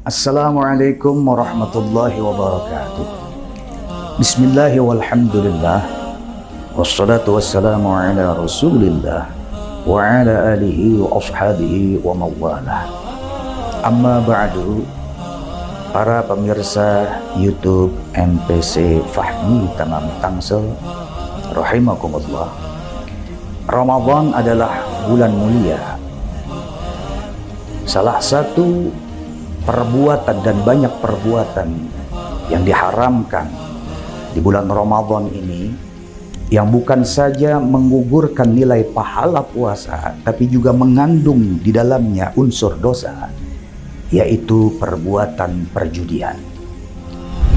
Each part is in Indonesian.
Assalamualaikum warahmatullahi wabarakatuh. Bismillah walhamdulillah, wassalatu wassalamu ala rasulillah wa ala alihi wa ashabihi wa mawalah. Amma ba'du, para pemirsa YouTube MPC Fahmi Tamam Tangsel rahimakumullah. Ramadan adalah bulan mulia. Salah satu perbuatan dan banyak perbuatan yang diharamkan di bulan Ramadan ini, yang bukan saja menggugurkan nilai pahala puasa, tapi juga mengandung di dalamnya unsur dosa, yaitu perbuatan perjudian.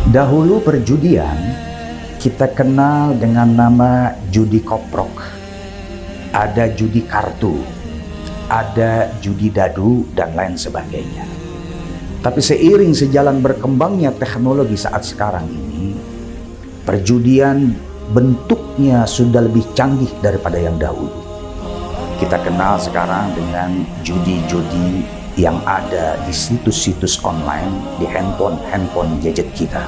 Dahulu perjudian kita kenal dengan nama judi koprok, ada judi kartu, ada judi dadu, dan lain sebagainya. Tapi seiring sejalan berkembangnya teknologi saat sekarang ini, perjudian bentuknya sudah lebih canggih daripada yang dahulu. Kita kenal sekarang dengan judi-judi yang ada di situs-situs online, di handphone gadget kita.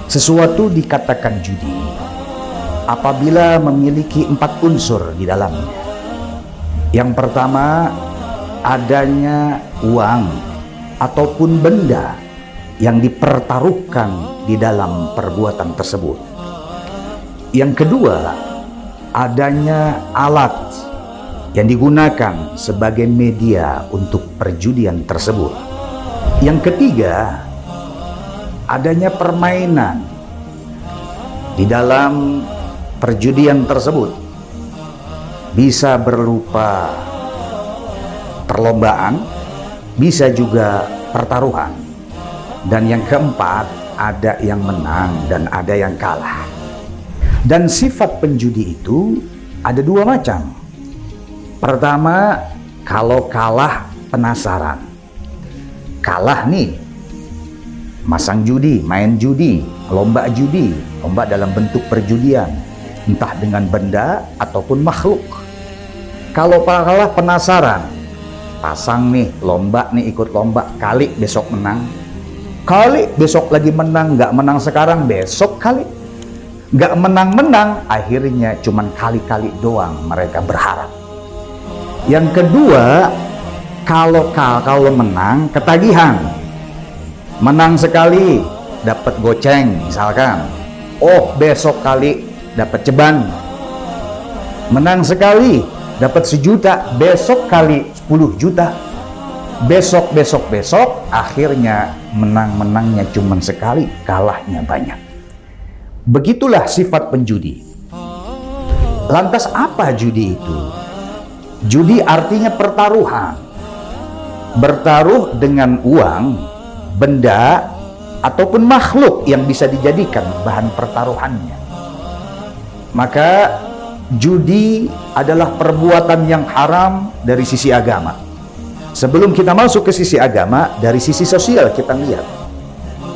Sesuatu dikatakan judi apabila memiliki 4 unsur di dalamnya. Yang pertama, adanya uang ataupun benda yang dipertaruhkan di dalam perbuatan tersebut. Yang kedua, adanya alat yang digunakan sebagai media untuk perjudian tersebut. Yang ketiga, adanya permainan di dalam perjudian tersebut. Bisa berupa perlombaan, bisa juga pertaruhan. Dan yang keempat, ada yang menang dan ada yang kalah. Dan sifat penjudi itu ada 2 macam. Pertama, kalau kalah penasaran. Kalah nih, masang judi, main judi, lomba dalam bentuk perjudian, entah dengan benda ataupun makhluk. Kalau kalah penasaran, pasang nih, lomba nih, ikut lomba, kali besok menang, kali besok lagi menang, nggak menang sekarang, besok kali nggak menang-menang, akhirnya cuman kali-kali doang mereka berharap. Yang kedua, kalau menang ketagihan, menang sekali dapat goceng misalkan, oh besok kali dapat ceban, menang sekali dapat 1 juta, besok kali 10 juta, besok, akhirnya menangnya cuma sekali, kalahnya banyak. Begitulah sifat penjudi. Lantas apa judi itu? Judi artinya pertaruhan. Bertaruh dengan uang, benda, ataupun makhluk yang bisa dijadikan bahan pertaruhannya. Maka judi adalah perbuatan yang haram dari sisi agama. Sebelum kita masuk ke sisi agama, dari sisi sosial kita lihat.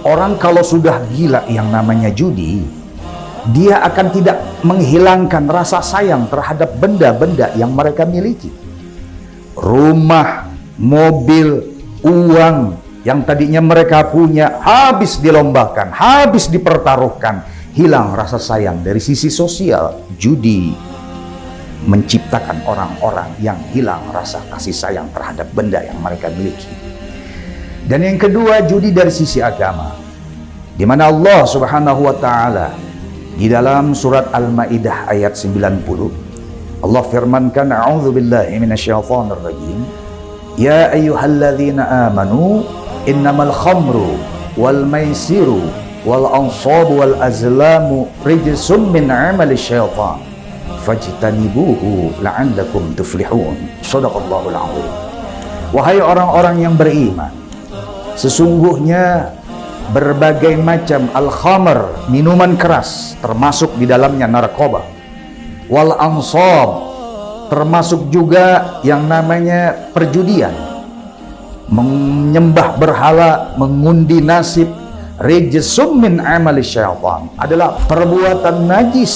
Orang kalau sudah gila yang namanya judi, dia akan tidak menghilangkan rasa sayang terhadap benda-benda yang mereka miliki. Rumah, mobil, uang yang tadinya mereka punya habis dilombakan, habis dipertaruhkan. Hilang rasa sayang. Dari sisi sosial, judi menciptakan orang-orang yang hilang rasa kasih sayang terhadap benda yang mereka miliki. Dan yang kedua, judi dari sisi agama, di mana Allah Subhanahu wa taala di dalam surat Al-Maidah ayat 90, Allah firmankan, a'udzubillahi minasyaitonir rajim, ya ayyuhalladzina amanu innamal khamru wal maisiru wal ansabu wal azlamu rijsum min amali syaitan fajtanibuhu la'allakum tuflihun. Shadaqallahul azim. Wahai orang-orang yang beriman, sesungguhnya berbagai macam al-khamr, minuman keras, termasuk di dalamnya narkoba, wal ansab, termasuk juga yang namanya perjudian, menyembah berhala, mengundi nasib, rijsum min amali syaitan, adalah perbuatan najis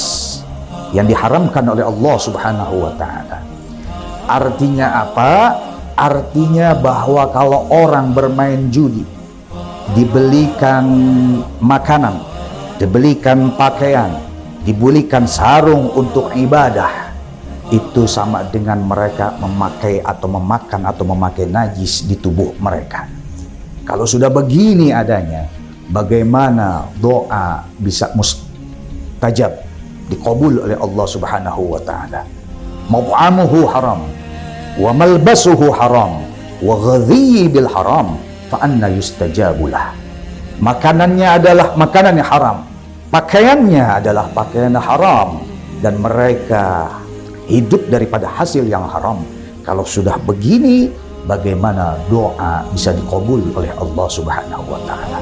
yang diharamkan oleh Allah Subhanahu wa taala. Artinya apa? artinya bahwa kalau orang bermain judi, dibelikan makanan, dibelikan pakaian, dibelikan sarung untuk ibadah, itu sama dengan mereka memakai atau memakan atau memakai najis di tubuh mereka. Kalau sudah begini adanya, bagaimana doa bisa mustajab, dikabul oleh Allah Subhanahu wa taala? Maw'amuhu haram, wa malbasuhu haram, wa ghadhiyi bil haram, fa anna yustajabulah. Makanannya adalah makanan yang haram, pakaiannya adalah pakaian haram, dan mereka hidup daripada hasil yang haram. Kalau sudah begini, bagaimana doa bisa dikabul oleh Allah Subhanahu wa taala?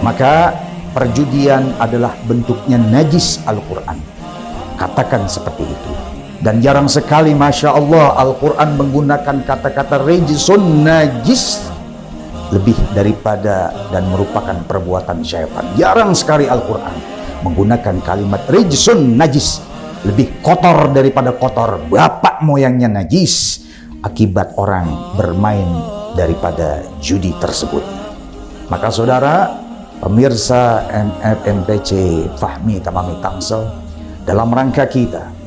Maka perjudian adalah bentuknya najis Al-Quran. Katakan seperti itu. Dan jarang sekali, Masya Allah, Al-Quran menggunakan kata-kata rijsun, najis, lebih daripada dan merupakan perbuatan syaitan. Jarang sekali Al-Quran menggunakan kalimat rijsun, najis, lebih kotor daripada kotor, bapak moyangnya najis, akibat orang bermain daripada judi tersebut. Maka saudara, pemirsa MFMPC Fahmi Tamami Tangsel, dalam rangka kita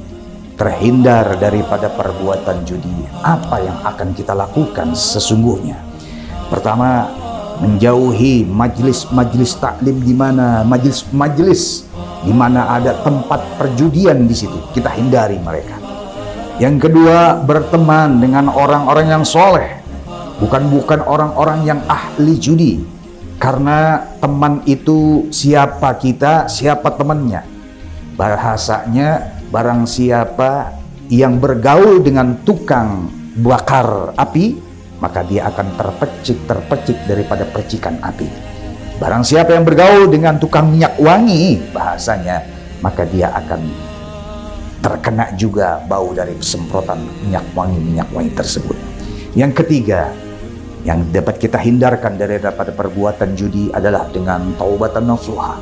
terhindar daripada perbuatan judi, apa yang akan kita lakukan sesungguhnya? Pertama, menjauhi majlis-majlis taklim, di mana majlis-majlis di mana ada tempat perjudian di situ, kita hindari mereka. Yang kedua, berteman dengan orang-orang yang soleh, bukan orang-orang yang ahli judi. Karena teman itu siapa kita, siapa temannya. Bahasanya, barang siapa yang bergaul dengan tukang bakar api, maka dia akan terpecik daripada percikan api. Barang siapa yang bergaul dengan tukang minyak wangi, bahasanya, maka dia akan terkena juga bau dari semprotan minyak wangi tersebut. Yang ketiga, yang dapat kita hindarkan daripada perbuatan judi adalah dengan taubatan nasuha.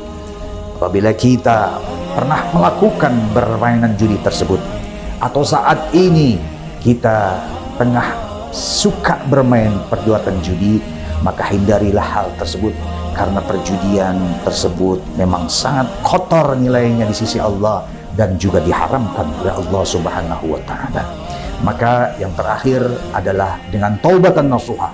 Apabila kita pernah melakukan permainan judi tersebut, atau saat ini kita tengah suka bermain perbuatan judi, maka hindarilah hal tersebut, karena perjudian tersebut memang sangat kotor nilainya di sisi Allah dan juga diharamkan oleh Allah Subhanahu wa taala. Maka yang terakhir adalah dengan taubatan nasuha.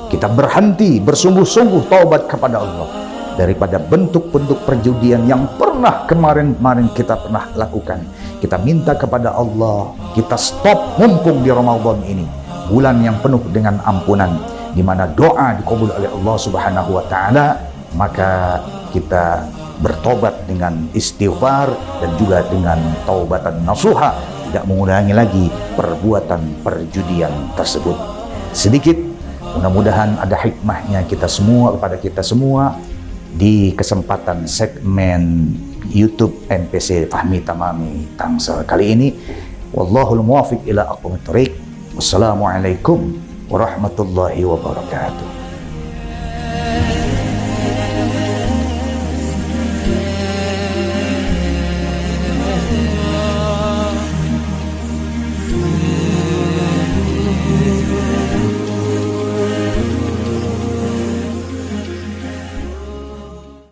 Kita berhenti, bersungguh-sungguh taubat kepada Allah daripada bentuk-bentuk perjudian yang pernah kemarin kita pernah lakukan. Kita minta kepada Allah, kita stop mumpung di Ramadan ini, bulan yang penuh dengan ampunan, di mana doa dikabul oleh Allah Subhanahu wa taala. Maka kita bertobat dengan istighfar dan juga dengan taubatan nasuha, tidak mengulangi lagi perbuatan perjudian tersebut. Sedikit, mudah-mudahan ada hikmahnya kita semua, kepada kita semua, di kesempatan segmen YouTube MPC Fahmi Tamami Tangsel kali ini. Wallahul muwafiq ila aqwamit thoriq. Wassalamualaikum warahmatullahi wabarakatuh.